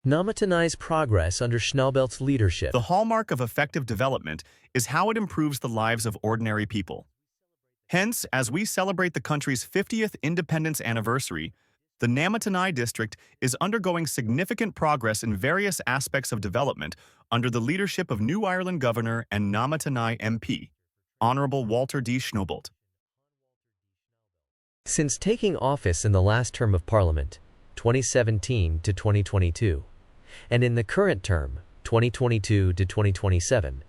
Namatanai's progress under Schnaubelt's leadership. The hallmark of effective development is how it improves the lives of ordinary people. Hence, as we celebrate the country's 50th independence anniversary, the Namatanai District is undergoing significant progress in various aspects of development under the leadership of New Ireland Governor and Namatanai MP, Honourable Walter D Schnaubelt. Since taking office in the last term of Parliament, 2017 to 2022, and in the current term, 2022 to 2027,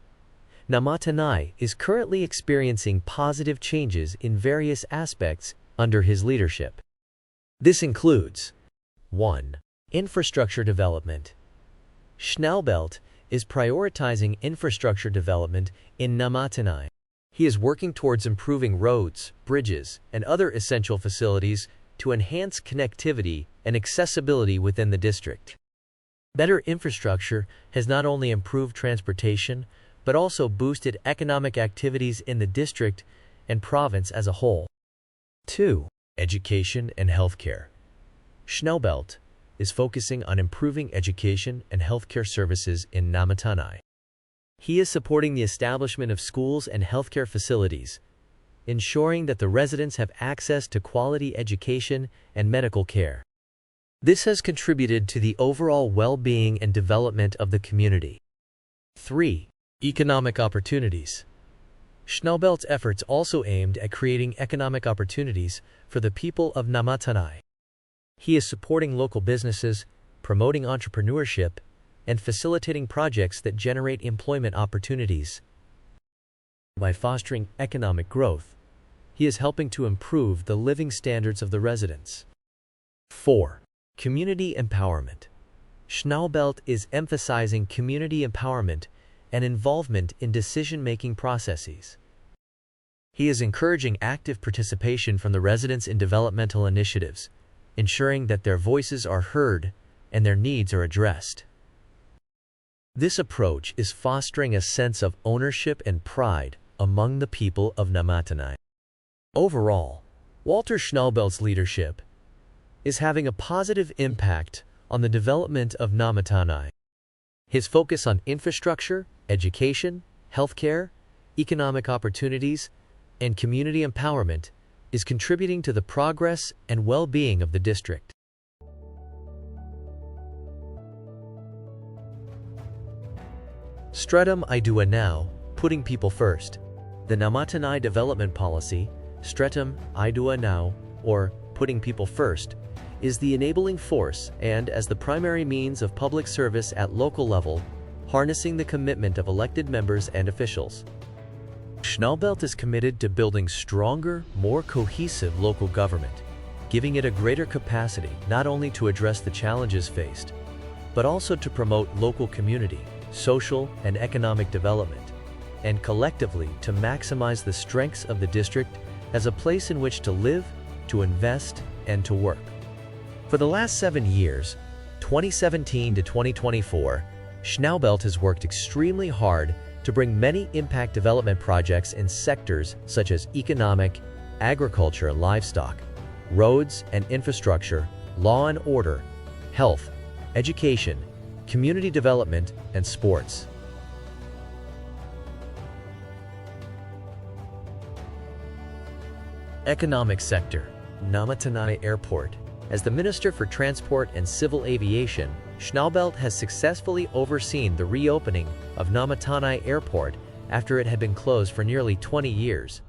Namatanai is currently experiencing positive changes in various aspects under his leadership. This includes 1. Infrastructure development. Schnaubelt is prioritizing infrastructure development in Namatanai. He is working towards improving roads, bridges, and other essential facilities to enhance connectivity and accessibility within the district. Better infrastructure has not only improved transportation, but also boosted economic activities in the district and province as a whole. 2. Education and healthcare. Schnaubelt is focusing on improving education and healthcare services in Namatanai. He is supporting the establishment of schools and healthcare facilities, ensuring that the residents have access to quality education and medical care. This has contributed to the overall well-being and development of the community. 3. Economic opportunities. Schnaubelt's efforts also aimed at creating economic opportunities for the people of Namatanai. He is supporting local businesses, promoting entrepreneurship, and facilitating projects that generate employment opportunities. By fostering economic growth, he is helping to improve the living standards of the residents. 4. Community empowerment. Schnaubelt is emphasizing community empowerment and involvement in decision-making processes. He is encouraging active participation from the residents in developmental initiatives, ensuring that their voices are heard and their needs are addressed. This approach is fostering a sense of ownership and pride among the people of Namatanai. Overall, Walter Schnaubelt's leadership is having a positive impact on the development of Namatanai. His focus on infrastructure, education, healthcare, economic opportunities, and community empowerment is contributing to the progress and well-being of the district. Stretum Idua Now, putting people first. The Namatanai Development Policy, Stretum Idua Now, or putting people first, is the enabling force and, as the primary means of public service at local level, harnessing the commitment of elected members and officials. Schnaubelt is committed to building stronger, more cohesive local government, giving it a greater capacity not only to address the challenges faced, but also to promote local community, social and economic development, and collectively to maximize the strengths of the district as a place in which to live, to invest, and to work. For the last 7 years, 2017 to 2024, Schnaubelt has worked extremely hard to bring many impact development projects in sectors such as economic, agriculture and livestock, roads and infrastructure, law and order, health, education, community development, and sports. Economic sector, Namatanai Airport. As the Minister for Transport and Civil Aviation, Schnaubelt has successfully overseen the reopening of Namatanai Airport after it had been closed for nearly 20 years.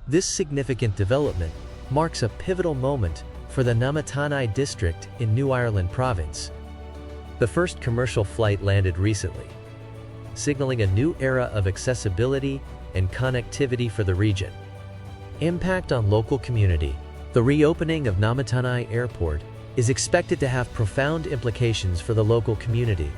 This significant development marks a pivotal moment for the Namatanai District in New Ireland Province. The first commercial flight landed recently, signaling a new era of accessibility and connectivity for the region. Impact on local community. The reopening of Namatanai Airport is expected to have profound implications for the local community.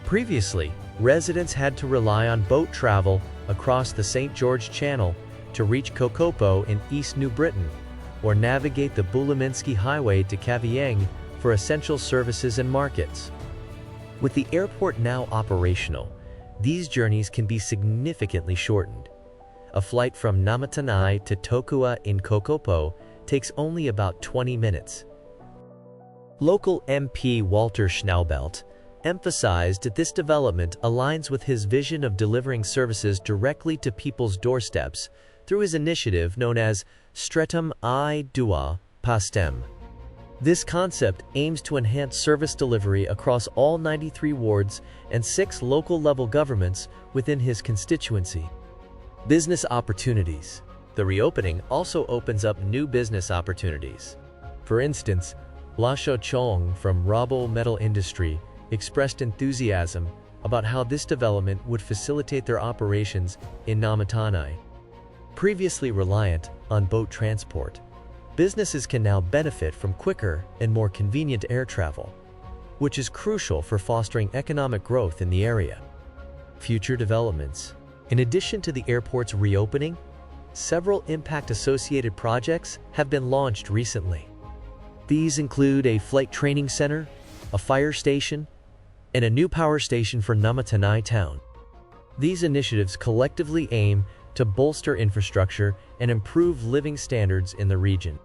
Previously, residents had to rely on boat travel across the St. George Channel to reach Kokopo in East New Britain, or navigate the Buluminski Highway to Kavieng for essential services and markets. With the airport now operational, these journeys can be significantly shortened. A flight from Namatanai to Tokua in Kokopo takes only about 20 minutes. Local MP Walter Schnaubelt emphasized that this development aligns with his vision of delivering services directly to people's doorsteps through his initiative known as Streatham I Dua Pastem. This concept aims to enhance service delivery across all 93 wards and 6 local-level governments within his constituency. Business opportunities. The reopening also opens up new business opportunities. For instance, La Shou Chong from Rabo Metal Industry expressed enthusiasm about how this development would facilitate their operations in Namatanai. Previously reliant on boat transport, businesses can now benefit from quicker and more convenient air travel, which is crucial for fostering economic growth in the area. Future developments. In addition to the airport's reopening, several impact-associated projects have been launched recently. These include a flight training center, a fire station, and a new power station for Namatanai town. These initiatives collectively aim to bolster infrastructure and improve living standards in the region.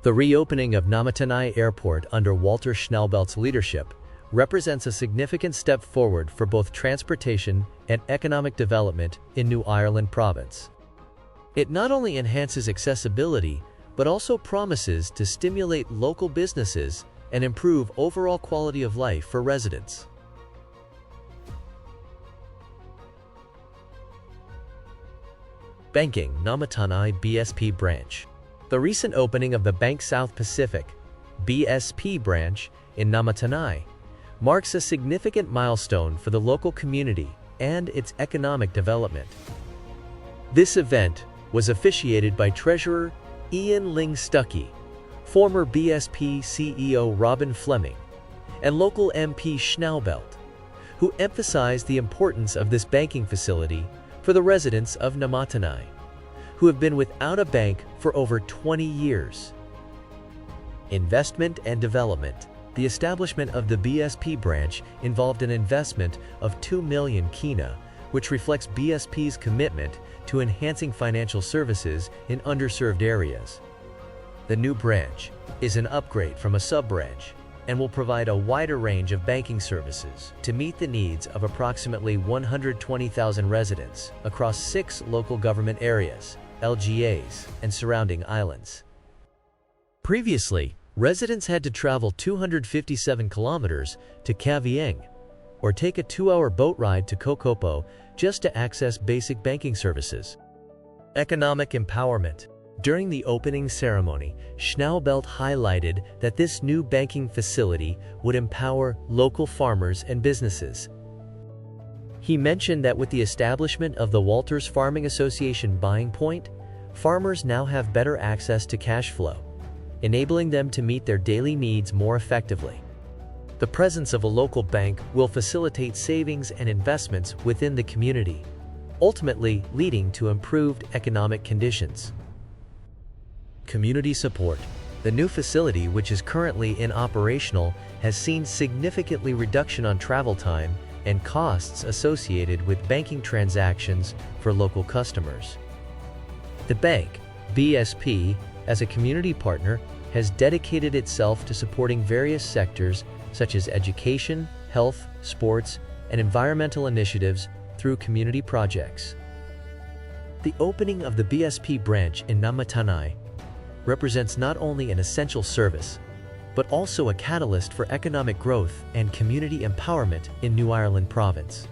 The reopening of Namatanai Airport under Walter Schnaubelt's leadership represents a significant step forward for both transportation and economic development in New Ireland province. It not only enhances accessibility, but also promises to stimulate local businesses and improve overall quality of life for residents. Banking Namatanai BSP branch. The recent opening of the Bank South Pacific BSP branch in Namatanai marks a significant milestone for the local community and its economic development. This event was officiated by Treasurer Ian Ling Stuckey, former BSP CEO Robin Fleming, and local MP Schnaubelt, who emphasized the importance of this banking facility for the residents of Namatanai, who have been without a bank for over 20 years. Investment and development. The establishment of the BSP branch involved an investment of 2 million kina, which reflects BSP's commitment to enhancing financial services in underserved areas. The new branch is an upgrade from a sub-branch and will provide a wider range of banking services to meet the needs of approximately 120,000 residents across 6 local government areas, LGAs, and surrounding islands. Previously, residents had to travel 257 kilometers to Kavieng or take a 2-hour boat ride to Kokopo just to access basic banking services. Economic empowerment. During the opening ceremony, Schnaubelt highlighted that this new banking facility would empower local farmers and businesses. He mentioned that with the establishment of the Walters Farming Association buying point, farmers now have better access to cash flow, enabling them to meet their daily needs more effectively. The presence of a local bank will facilitate savings and investments within the community, ultimately leading to improved economic conditions. Community support. The new facility, which is currently operational, has seen significantly reduction on travel time and costs associated with banking transactions for local customers. The bank, BSP, as a community partner, has dedicated itself to supporting various sectors such as education, health, sports, and environmental initiatives through community projects. The opening of the BSP branch in Namatanai represents not only an essential service, but also a catalyst for economic growth and community empowerment in New Ireland province.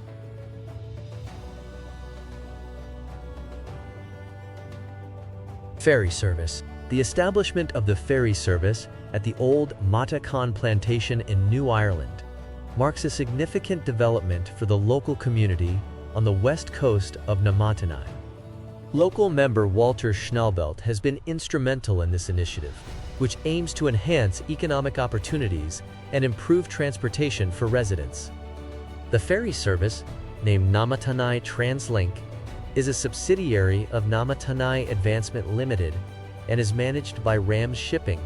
Ferry service. The establishment of the ferry service at the old Matakan plantation in New Ireland marks a significant development for the local community on the west coast of Namatanai. Local member Walter Schnaubelt has been instrumental in this initiative, which aims to enhance economic opportunities and improve transportation for residents. The ferry service, named Namatanai TransLink, is a subsidiary of Namatanai Advancement Limited and is managed by Rams Shipping,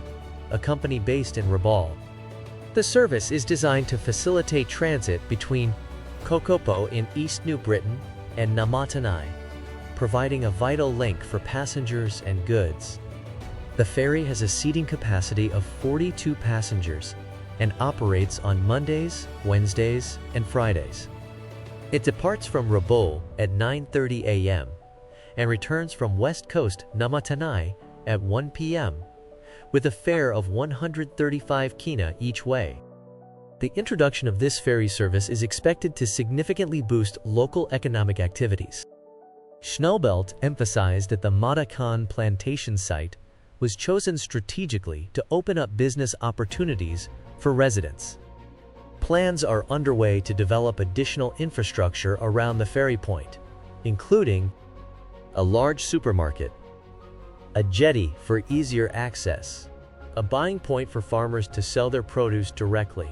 a company based in Rabaul. The service is designed to facilitate transit between Kokopo in East New Britain and Namatanai, providing a vital link for passengers and goods. The ferry has a seating capacity of 42 passengers and operates on Mondays, Wednesdays, and Fridays. It departs from Rabaul at 9:30 a.m. and returns from West Coast Namatanai at 1 p.m. with a fare of 135 kina each way. The introduction of this ferry service is expected to significantly boost local economic activities. Schnaubelt emphasized that the Matakan plantation site was chosen strategically to open up business opportunities for residents. Plans are underway to develop additional infrastructure around the ferry point, including a large supermarket, a jetty for easier access, a buying point for farmers to sell their produce directly.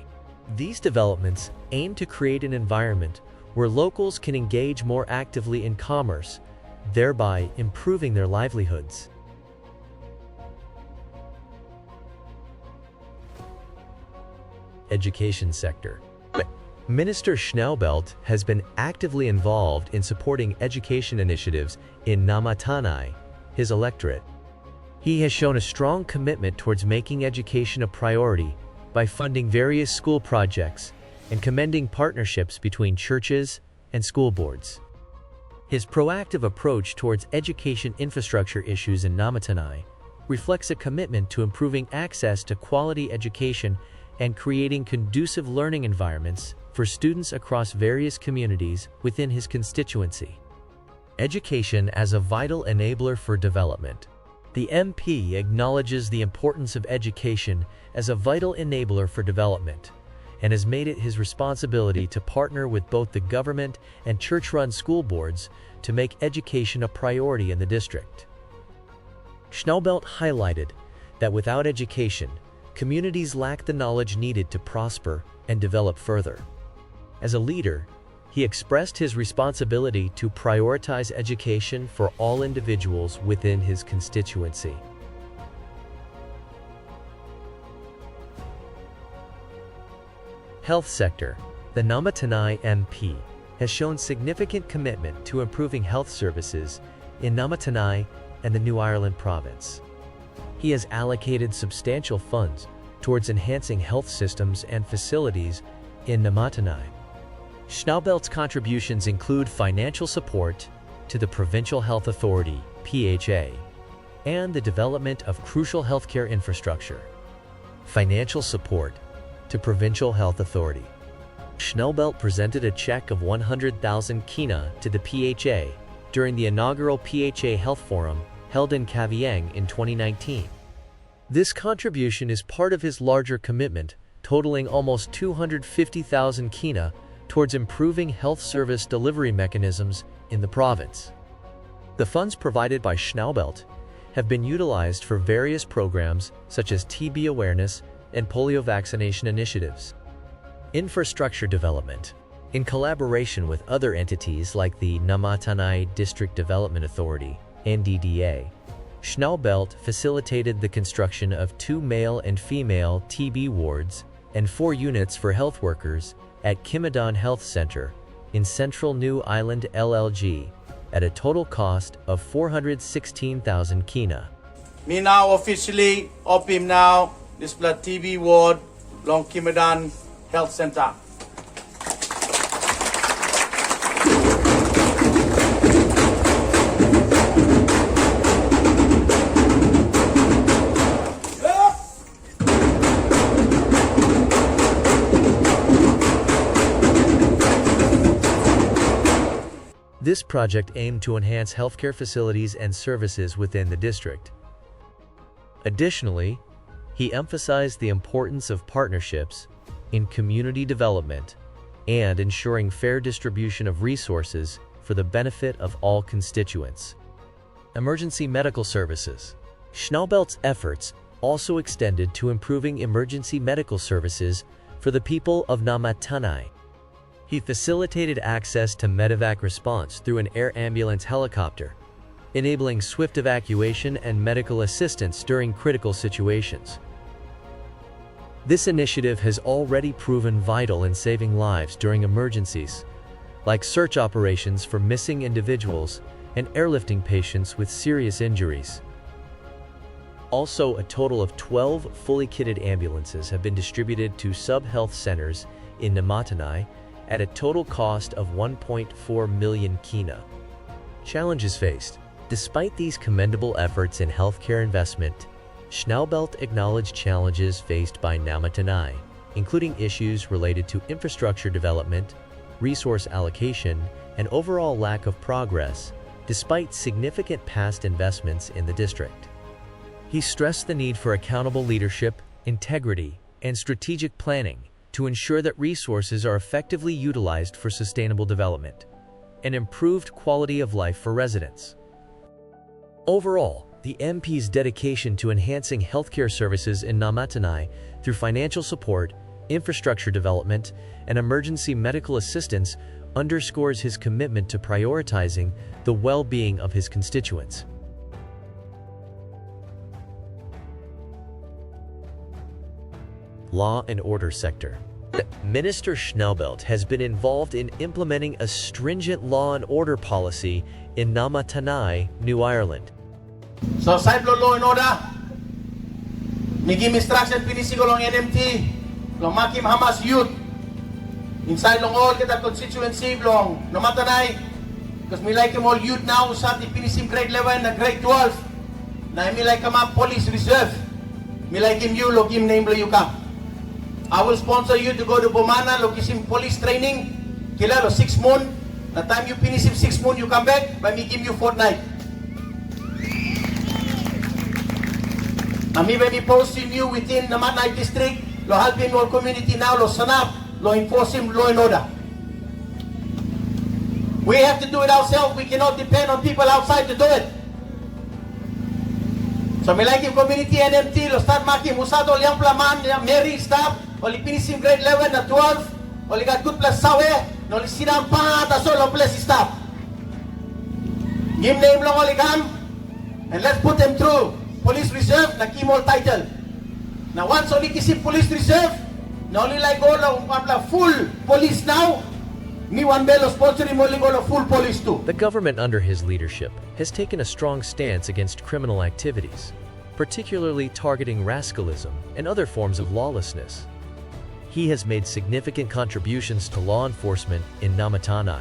These developments aim to create an environment where locals can engage more actively in commerce, thereby improving their livelihoods. Education sector. Minister Schnaubelt has been actively involved in supporting education initiatives in Namatanai, his electorate. He has shown a strong commitment towards making education a priority by funding various school projects and commending partnerships between churches and school boards. His proactive approach towards education infrastructure issues in Namatanai reflects a commitment to improving access to quality education and creating conducive learning environments for students across various communities within his constituency. Education as a vital enabler for development. The MP acknowledges the importance of education as a vital enabler for development and has made it his responsibility to partner with both the government and church-run school boards to make education a priority in the district. Schnaubelt highlighted that without education, communities lack the knowledge needed to prosper and develop further. As a leader, he expressed his responsibility to prioritize education for all individuals within his constituency. Health sector. The Namatanai MP has shown significant commitment to improving health services in Namatanai and the New Ireland province. He has allocated substantial funds towards enhancing health systems and facilities in Namatanai. Schnaubelt's contributions include financial support to the Provincial Health Authority, PHA, and the development of crucial healthcare infrastructure. Financial support to Provincial Health Authority. Schnaubelt presented a check of 100,000 kina to the PHA during the inaugural PHA Health Forum held in Kavieng in 2019. This contribution is part of his larger commitment, totaling almost 250,000 kina towards improving health service delivery mechanisms in the province. The funds provided by Schnaubelt have been utilized for various programs such as TB awareness and polio vaccination initiatives. Infrastructure development. In collaboration with other entities like the Namatanai District Development Authority, NDDA, Schnaubelt facilitated the construction of 2 male and female TB wards and 4 units for health workers at Kimadon Health Center in Central New Island LLG at a total cost of 416,000 kina. Me now officially open now this blood TB ward long Kimadon Health Center. This project aimed to enhance healthcare facilities and services within the district. Additionally, he emphasized the importance of partnerships in community development and ensuring fair distribution of resources for the benefit of all constituents. Emergency medical services. Schnaubelt's efforts also extended to improving emergency medical services for the people of Namatanai. He facilitated access to medevac response through an air ambulance helicopter, enabling swift evacuation and medical assistance during critical situations. This initiative has already proven vital in saving lives during emergencies, like search operations for missing individuals and airlifting patients with serious injuries. Also, a total of 12 fully kitted ambulances have been distributed to sub-health centers in Namatanai at a total cost of 1.4 million kina. Challenges faced. Despite these commendable efforts in healthcare investment, Schnaubelt acknowledged challenges faced by Namatanai, including issues related to infrastructure development, resource allocation, and overall lack of progress, despite significant past investments in the district. He stressed the need for accountable leadership, integrity, and strategic planning to ensure that resources are effectively utilized for sustainable development and improved quality of life for residents. Overall, the MP's dedication to enhancing healthcare services in Namatanai through financial support, infrastructure development, and emergency medical assistance underscores his commitment to prioritizing the well-being of his constituents. Law and order sector. Minister Schnaubelt has been involved in implementing a stringent law and order policy in Namatanai, New Ireland. So, side law and order, naging instruction pinisigo ng NMT, long makim Hamas youth, inside long all kita constituency long Namatanai, because me like all youth now sa ti pinisim grade 11 na grade 12, na me like ma police reserve, me like you logim name lo you ka. I will sponsor you to go to Bomana, logisim police training, kila lo 6 months, na time you finish 6 months you come back, by me give you fortnight. Ami by me posting you within Namatanai District, lo helping all community now, lo sanap, lo enforcing law and order. We have to do it ourselves, we cannot depend on people outside to do it. So me like yung community NMT, lo start making musado liang plaman, liang Mary staff, oli finishing grade 11 na 12, oli got good plus sawe, no li sinang pa ta solo plus staff. Give name long oli kam, and let's put them through police reserve na kimol title. Now once oli kisip police reserve, na oli like all of full police now, ni one bello sponsoring mo all full police too. The government under his leadership has taken a strong stance against criminal activities, particularly targeting rascalism and other forms of lawlessness. He has made significant contributions to law enforcement in Namatanai.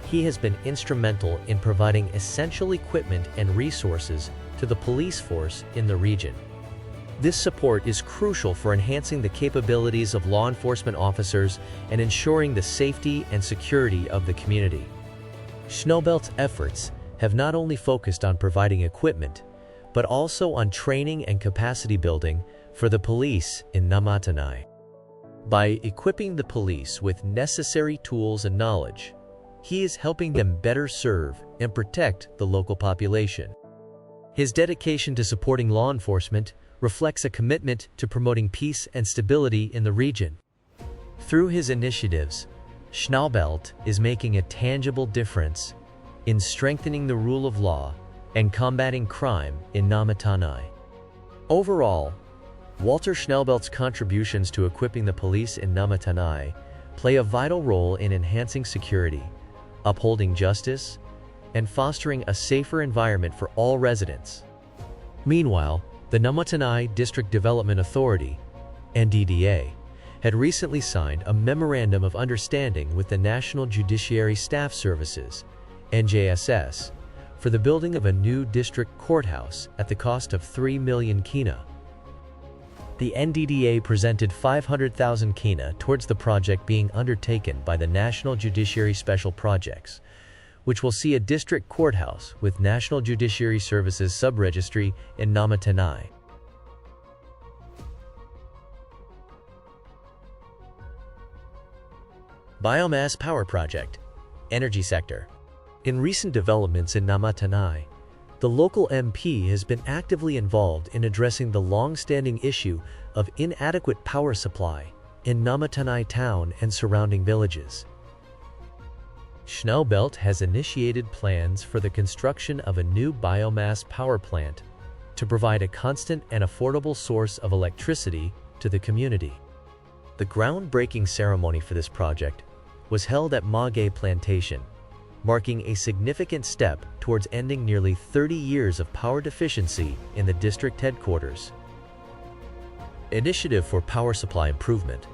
He has been instrumental in providing essential equipment and resources to the police force in the region. This support is crucial for enhancing the capabilities of law enforcement officers and ensuring the safety and security of the community. Schnaubelt's efforts have not only focused on providing equipment, but also on training and capacity building for the police in Namatanai. By equipping the police with necessary tools and knowledge, he is helping them better serve and protect the local population. His dedication to supporting law enforcement reflects a commitment to promoting peace and stability in the region. Through his initiatives, Schnaubelt is making a tangible difference in strengthening the rule of law and combating crime in Namatanai. Overall, Walter Schnaubelt's contributions to equipping the police in Namatanai play a vital role in enhancing security, upholding justice, and fostering a safer environment for all residents. Meanwhile, the Namatanai District Development Authority, NDDA, had recently signed a Memorandum of Understanding with the National Judiciary Staff Services, NJSS, for the building of a new district courthouse at the cost of 3 million kina. The NDDA presented 500,000 kina towards the project being undertaken by the National Judiciary Special Projects, which will see a district courthouse with National Judiciary Services Sub-Registry in Namatanai. Biomass Power Project, Energy Sector. In recent developments in Namatanai, the local MP has been actively involved in addressing the long-standing issue of inadequate power supply in Namatanai town and surrounding villages. Schnaubelt has initiated plans for the construction of a new biomass power plant to provide a constant and affordable source of electricity to the community. The groundbreaking ceremony for this project was held at Magay Plantation, marking a significant step towards ending nearly 30 years of power deficiency in the district headquarters. Initiative for Power Supply Improvement.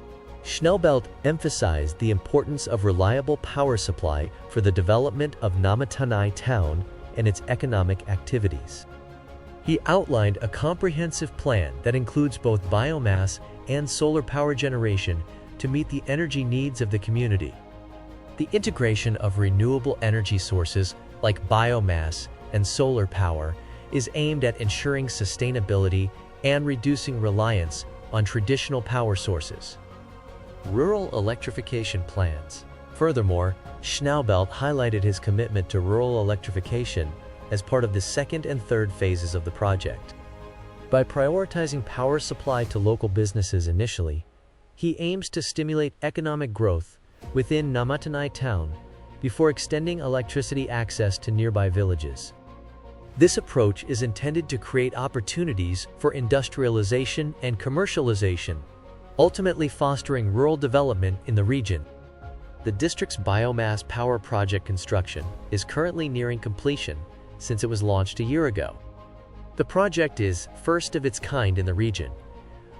Schnaubelt emphasized the importance of reliable power supply for the development of Namatanai town and its economic activities. He outlined a comprehensive plan that includes both biomass and solar power generation to meet the energy needs of the community. The integration of renewable energy sources like biomass and solar power is aimed at ensuring sustainability and reducing reliance on traditional power sources. Rural electrification plans. Furthermore, Schnaubelt highlighted his commitment to rural electrification as part of the second and third phases of the project. By prioritizing power supply to local businesses initially, he aims to stimulate economic growth within Namatanai town before extending electricity access to nearby villages. This approach is intended to create opportunities for industrialization and commercialization, ultimately fostering rural development in the region. The district's biomass power project construction is currently nearing completion since it was launched a year ago. The project is first of its kind in the region,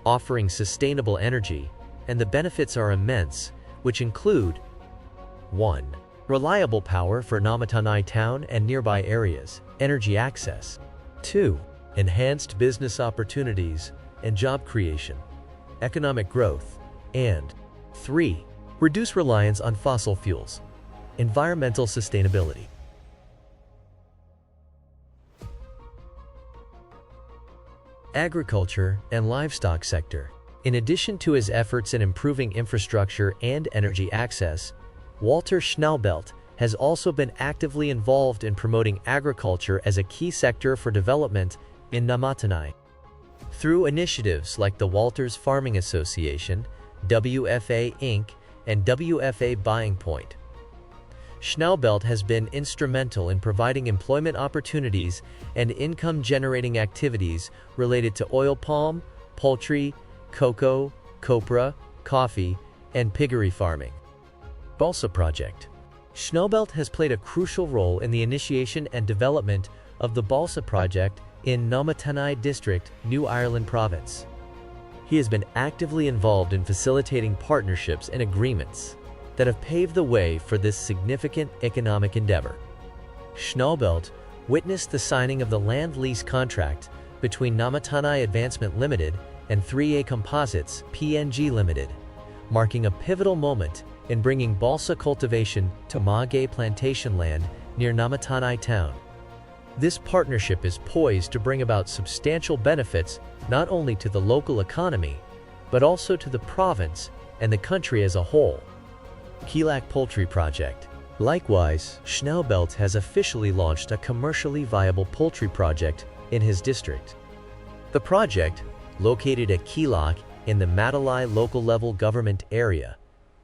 offering sustainable energy, and the benefits are immense, which include 1. Reliable power for Namatanai town and nearby areas, energy access. 2. Enhanced business opportunities and job creation, economic growth. And 3. Reduce reliance on fossil fuels, environmental sustainability. Agriculture and livestock sector. In addition to his efforts in improving infrastructure and energy access, Walter Schnaubelt has also been actively involved in promoting agriculture as a key sector for development in Namatanai. Through initiatives like the Walters Farming Association, WFA Inc., and WFA Buying Point, Schnaubelt has been instrumental in providing employment opportunities and income-generating activities related to oil palm, poultry, cocoa, copra, coffee, and piggery farming. Balsa Project. Schnaubelt has played a crucial role in the initiation and development of the Balsa Project in Namatanai District, New Ireland Province. He has been actively involved in facilitating partnerships and agreements that have paved the way for this significant economic endeavor. Schnaubelt witnessed the signing of the land lease contract between Namatanai Advancement Limited and 3A Composites PNG Limited, marking a pivotal moment in bringing balsa cultivation to maguey plantation land near Namatanai town. This partnership is poised to bring about substantial benefits not only to the local economy, but also to the province and the country as a whole. Keelak Poultry Project. Likewise, Schnaubelt has officially launched a commercially viable poultry project in his district. The project, located at Keelak in the Matalai local level government area,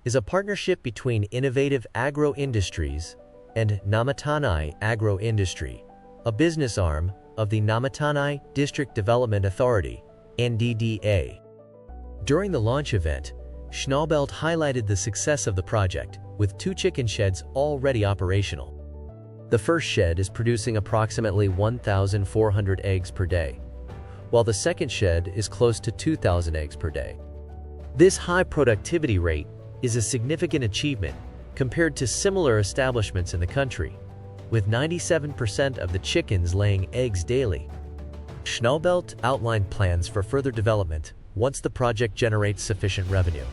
is a partnership between Innovative Agro Industries and Namatanai Agro Industry, a business arm of the Namatanai District Development Authority, NDDA. During the launch event, Schnaubelt highlighted the success of the project, with 2 chicken sheds already operational. The first shed is producing approximately 1,400 eggs per day, while the second shed is close to 2,000 eggs per day. This high productivity rate is a significant achievement compared to similar establishments in the country, with 97% of the chickens laying eggs daily. Schnaubelt outlined plans for further development once the project generates sufficient revenue.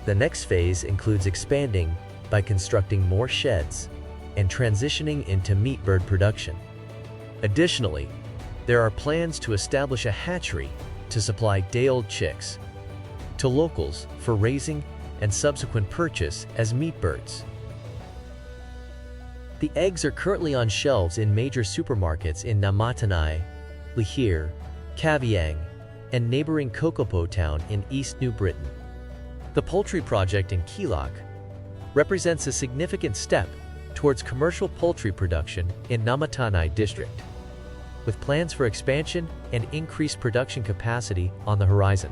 The next phase includes expanding by constructing more sheds and transitioning into meat bird production. Additionally, there are plans to establish a hatchery to supply day-old chicks to locals for raising and subsequent purchase as meat birds. The eggs are currently on shelves in major supermarkets in Namatanai, Lihir, Kavieng, and neighboring Kokopo town in East New Britain. The poultry project in Keelak represents a significant step towards commercial poultry production in Namatanai District, with plans for expansion and increased production capacity on the horizon.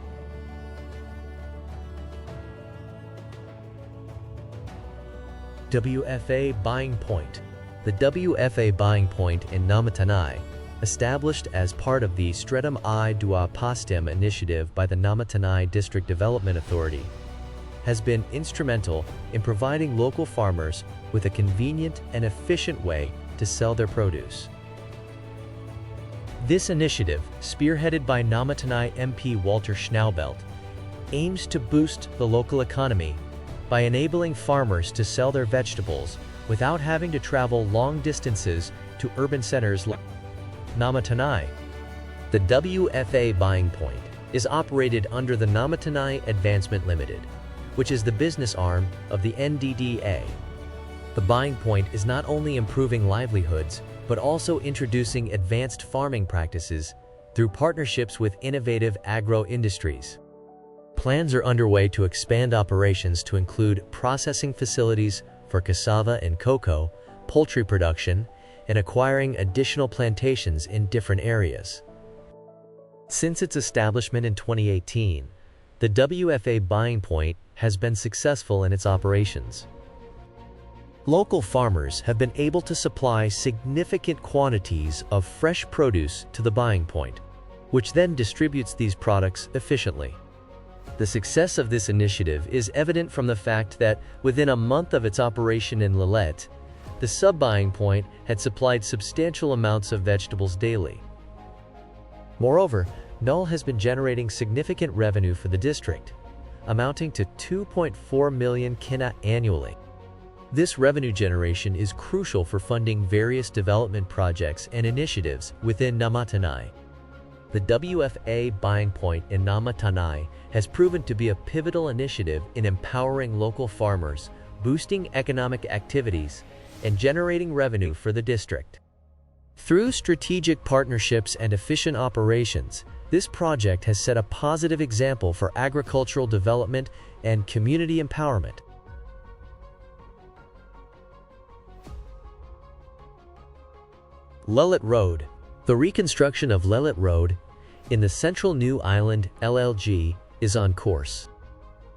WFA Buying Point. The WFA Buying Point in Namatanai, established as part of the Stretum I Dua Pastim initiative by the Namatanai District Development Authority, has been instrumental in providing local farmers with a convenient and efficient way to sell their produce. This initiative, spearheaded by Namatanai MP Walter Schnaubelt, aims to boost the local economy by enabling farmers to sell their vegetables without having to travel long distances to urban centers like Namatanai. The WFA Buying Point is operated under the Namatanai Advancement Limited, which is the business arm of the NDDA. The Buying Point is not only improving livelihoods, but also introducing advanced farming practices through partnerships with innovative agro-industries. Plans are underway to expand operations to include processing facilities for cassava and cocoa, poultry production, and acquiring additional plantations in different areas. Since its establishment in 2018, the WFA Buying Point has been successful in its operations. Local farmers have been able to supply significant quantities of fresh produce to the buying point, which then distributes these products efficiently. The success of this initiative is evident from the fact that within a month of its operation in Lillette, the sub-buying point had supplied substantial amounts of vegetables daily. Moreover, Null has been generating significant revenue for the district, amounting to 2.4 million kina annually. This revenue generation is crucial for funding various development projects and initiatives within Namatanai. The WFA Buying Point in Namatanai has proven to be a pivotal initiative in empowering local farmers, boosting economic activities, and generating revenue for the district. Through strategic partnerships and efficient operations, this project has set a positive example for agricultural development and community empowerment. Lillette Road. The reconstruction of Lillette Road in the Central New Island LLG is on course.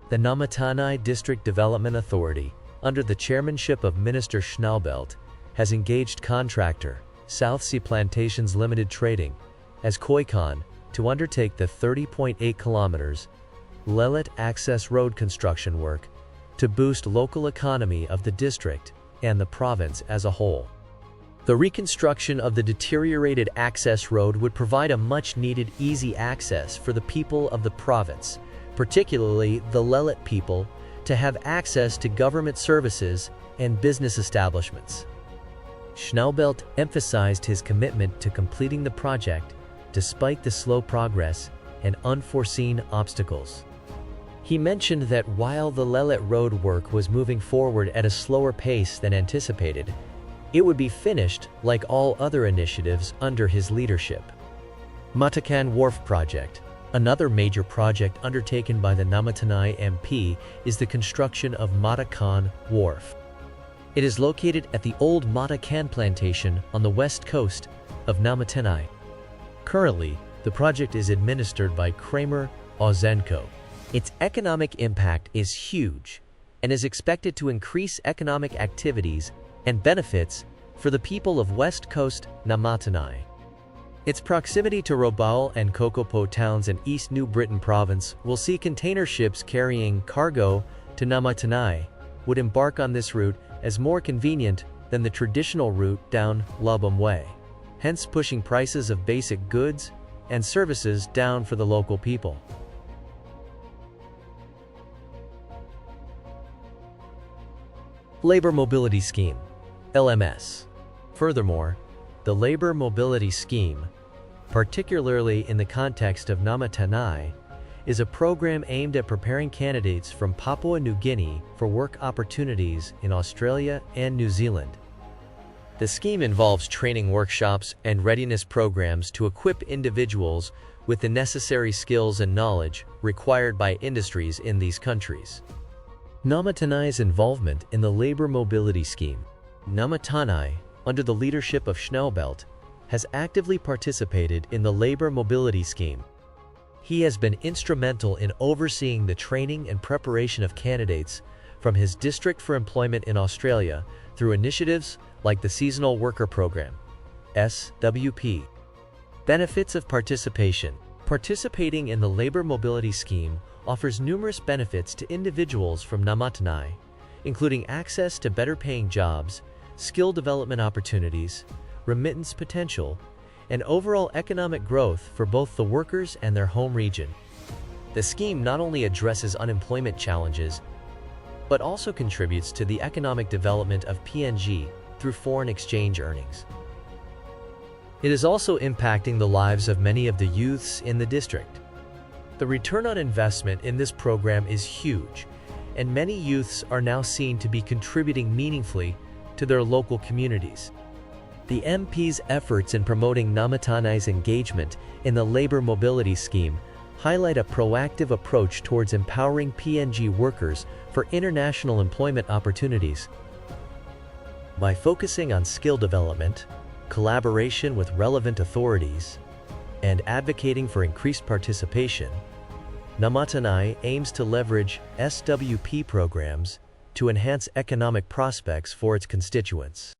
The Namatanai District Development Authority, under the chairmanship of Minister Schnaubelt, has engaged contractor South Sea Plantations Limited Trading as Koikon to undertake the 30.8 kilometers Lillette Access Road construction work to boost local economy of the district and the province as a whole. The reconstruction of the deteriorated access road would provide a much-needed easy access for the people of the province, particularly the Lillette people, to have access to government services and business establishments. Schnaubelt emphasized his commitment to completing the project despite the slow progress and unforeseen obstacles. He mentioned that while the Lillette Road work was moving forward at a slower pace than anticipated, it would be finished like all other initiatives under his leadership. Matakan Wharf Project. Another major project undertaken by the Namatanai MP is the construction of Matakan Wharf. It is located at the old Matakan plantation on the west coast of Namatanai. Currently, the project is administered by Kramer Ozenko. Its economic impact is huge and is expected to increase economic activities and benefits for the people of West Coast Namatanai. Its proximity to Robaul and Kokopo towns in East New Britain province will see container ships carrying cargo to Namatanai would embark on this route as more convenient than the traditional route down Lubum Way, hence pushing prices of basic goods and services down for the local people. Labor Mobility Scheme, LMS. Furthermore, the Labor Mobility Scheme, particularly in the context of Namatanai, is a program aimed at preparing candidates from Papua New Guinea for work opportunities in Australia and New Zealand. The scheme involves training workshops and readiness programs to equip individuals with the necessary skills and knowledge required by industries in these countries. Namatanai's involvement in the Labor Mobility Scheme. Namatanai, under the leadership of Schnaubelt, has actively participated in the Labor Mobility Scheme. He has been instrumental in overseeing the training and preparation of candidates from his District for Employment in Australia through initiatives like the Seasonal Worker Program, SWP. Benefits of participation. Participating in the Labor Mobility Scheme offers numerous benefits to individuals from Namatanai, including access to better-paying jobs, skill development opportunities, remittance potential, and overall economic growth for both the workers and their home region. The scheme not only addresses unemployment challenges, but also contributes to the economic development of PNG through foreign exchange earnings. It is also impacting the lives of many of the youths in the district. The return on investment in this program is huge, and many youths are now seen to be contributing meaningfully to their local communities. The MP's efforts in promoting Namatanai's engagement in the Labor Mobility Scheme highlight a proactive approach towards empowering PNG workers for international employment opportunities. By focusing on skill development, collaboration with relevant authorities, and advocating for increased participation, Namatanai aims to leverage SWP programs to enhance economic prospects for its constituents.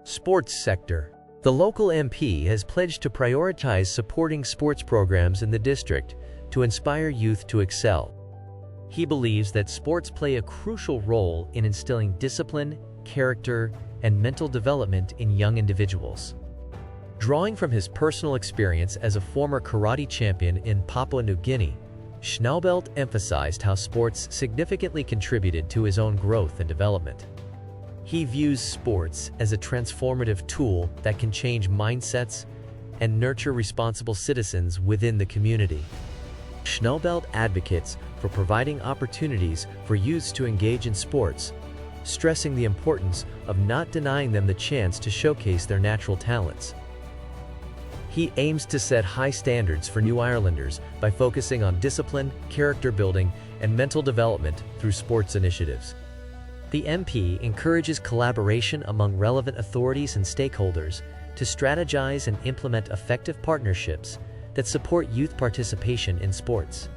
Sports sector. The local MP has pledged to prioritize supporting sports programs in the district to inspire youth to excel. He believes that sports play a crucial role in instilling discipline, character, and mental development in young individuals. Drawing from his personal experience as a former karate champion in Papua New Guinea, Schnaubelt emphasized how sports significantly contributed to his own growth and development. He views sports as a transformative tool that can change mindsets and nurture responsible citizens within the community. Schnaubelt advocates for providing opportunities for youths to engage in sports, stressing the importance of not denying them the chance to showcase their natural talents. He aims to set high standards for New Irelanders by focusing on discipline, character building, and mental development through sports initiatives. The MP encourages collaboration among relevant authorities and stakeholders to strategize and implement effective partnerships that support youth participation in sports.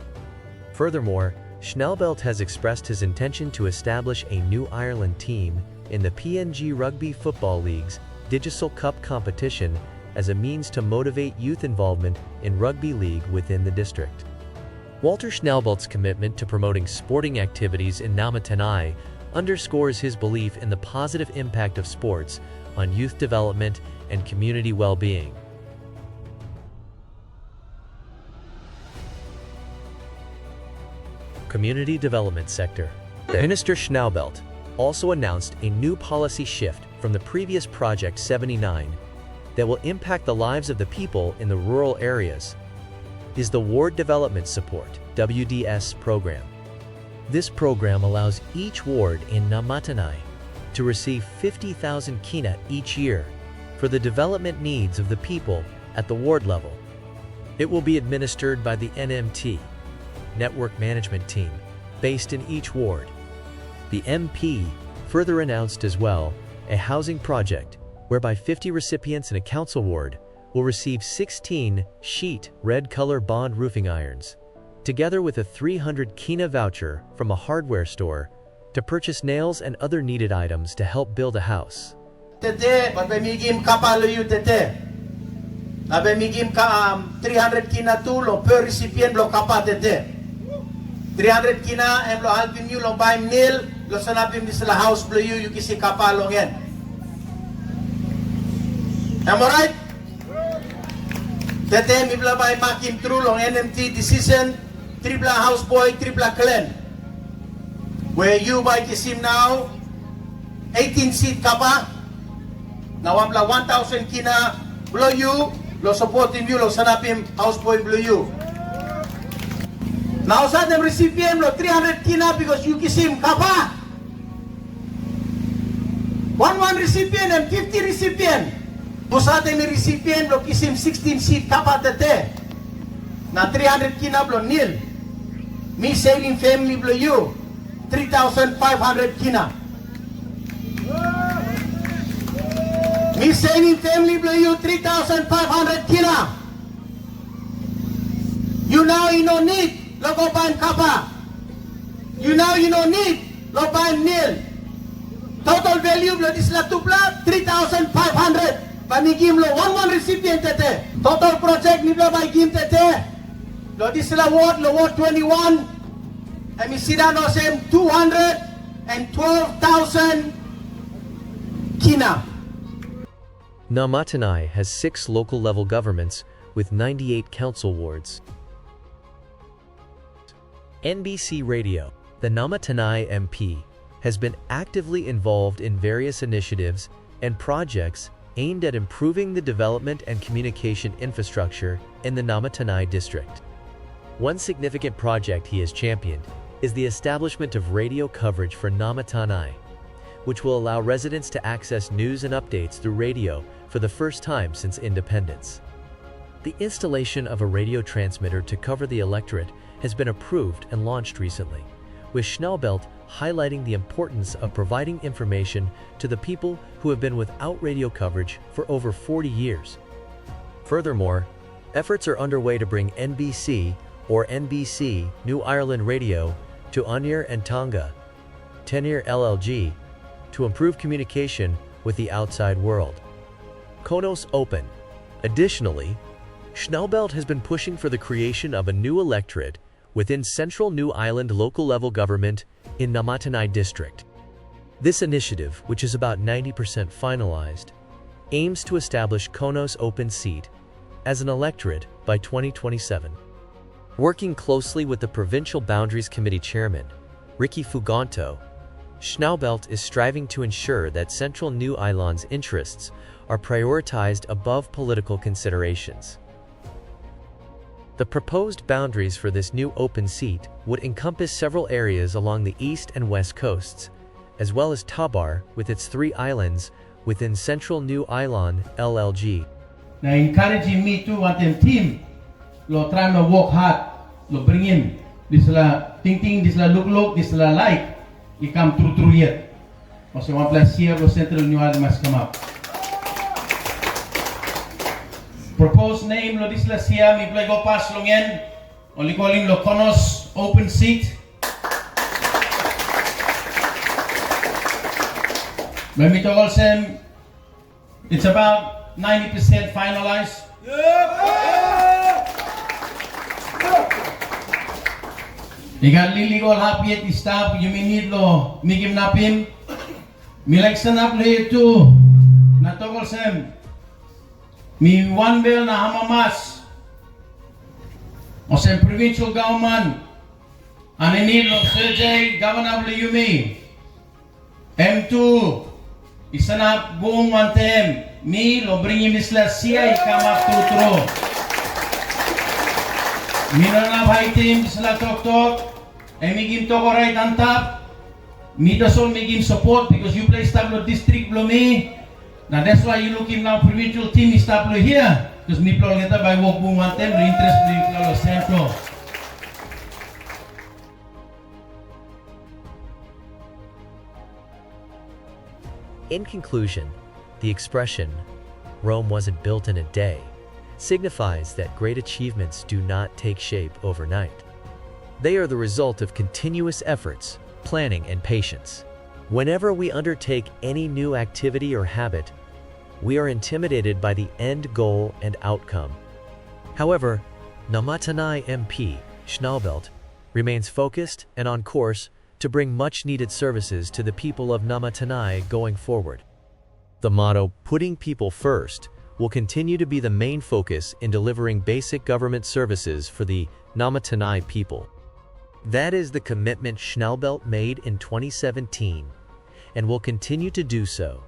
Furthermore, Schnaubelt has expressed his intention to establish a New Ireland team in the PNG Rugby Football League's Digital Cup competition as a means to motivate youth involvement in rugby league within the district. Walter Schnaubelt's commitment to promoting sporting activities in Namatanai underscores his belief in the positive impact of sports on youth development and community well-being. Community Development Sector. Minister Schnaubelt also announced a new policy shift from the previous Project 79 that will impact the lives of the people in the rural areas. Is the Ward Development Support (WDS) program. This program allows each ward in Namatanai to receive 50,000 kina each year for the development needs of the people at the ward level. It will be administered by the NMT, Network Management Team, based in each ward. The MP further announced as well a housing project whereby 50 recipients in a council ward will receive 16 sheet red color bond roofing irons, together with a 300 kina voucher from a hardware store to purchase nails and other needed items to help build a house. Tete, migim kapalo yu tete. Migim ka 300 kina tulong per recipient lo kapa tete. 300 kina em lo halpin yu lo baim nil lo sanapim di sila house blo yu kisi kapalong yan. Am I right? Tete mi bla bay makim trulong NMT decision tripla houseboy, tripla clan. Where you buy kisim now, 18 seat kapa, nawamla 1,000 kina, blow you, lo supporting you, lo sanapim houseboy blow you. Now sa them recipient lo 300 kina because you kisim kapa. One recipient and 50 recipient. Busate mi recipient lo kisim 16 seat kapa tete. Na 300 kina blo nil. Me saving family blo you 3,500 kina. Me saving family blo you 3,500 kina. You now you no need logo pan kapa. You now you no need lo pan nil. Total value lo isla tupla 3,500. Panigim lo 1 recipient tete. Total project ni lo by gim tete. Lo isla ward lo ward 21. Emisida no sem 212,000 kina. Namatanai has 6 local level governments with 98 council wards. NBC Radio, the Namatanai MP, has been actively involved in various initiatives and projects aimed at improving the development and communication infrastructure in the Namatanai District. One significant project he has championed is the establishment of radio coverage for Namatanai, which will allow residents to access news and updates through radio for the first time since independence. The installation of a radio transmitter to cover the electorate has been approved and launched recently, with Schnaubelt highlighting the importance of providing information to the people who have been without radio coverage for over 40 years. Furthermore, efforts are underway to bring NBC or NBC New Ireland Radio to Anir and Tonga, Tenir LLG, to improve communication with the outside world. Konos Open. Additionally, Schnaubelt has been pushing for the creation of a new electorate within Central New Ireland local level government in Namatanai District. This initiative, which is about 90% finalized, aims to establish Konos Open seat as an electorate by 2027. Working closely with the Provincial Boundaries Committee Chairman, Ricky Fuganto, Schnaubelt is striving to ensure that Central New Ireland's interests are prioritized above political considerations. The proposed boundaries for this new open seat would encompass several areas along the east and west coasts, as well as Tabar with its 3 islands within Central New Ireland LLG. Na encouraging me to want them team lo try to work hard lo bring in this la thinking this la look this la like it come true yet. Also one plus here lo Central New Ireland must come up. Proposed name lo this la siya mi play go pass long yan only calling lo Konos Open seat. When we talk also it's about 90% finalized. Ikan lili ko happy at stop you need lo mikim napim mileksan up le itu na togol sem mi one bill na hamamas o sem provincial government ane need lo survey governor le yumi M2 isanap buong wantem mi lo bringin isla siya ikama tutro Minana bhai team isla tok emigim to right on top me dasol megim support because you play stablo district blo me now that's why you looking now provincial team is stablo here because me plol kita by work buong wantem lo interest lo central. In conclusion, the expression, "Rome wasn't built in a day," signifies that great achievements do not take shape overnight. They are the result of continuous efforts, planning, and patience. Whenever we undertake any new activity or habit, we are intimidated by the end goal and outcome. However, Namatanai MP Schnaubelt remains focused and on course to bring much-needed services to the people of Namatanai going forward. The motto, "Putting people first," will continue to be the main focus in delivering basic government services for the Namatanai people. That is the commitment Schnaubelt made in 2017 and will continue to do so,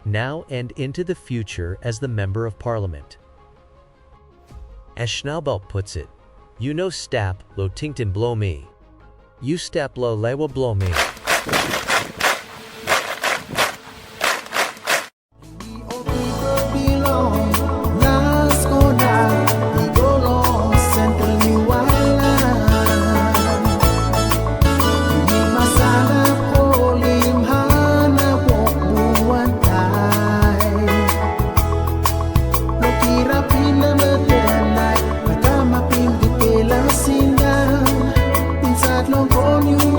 now and into the future as the Member of Parliament. As Schnaubelt puts it, "You no stap lo tingtin blow me. You step lo lewa blow me." on you.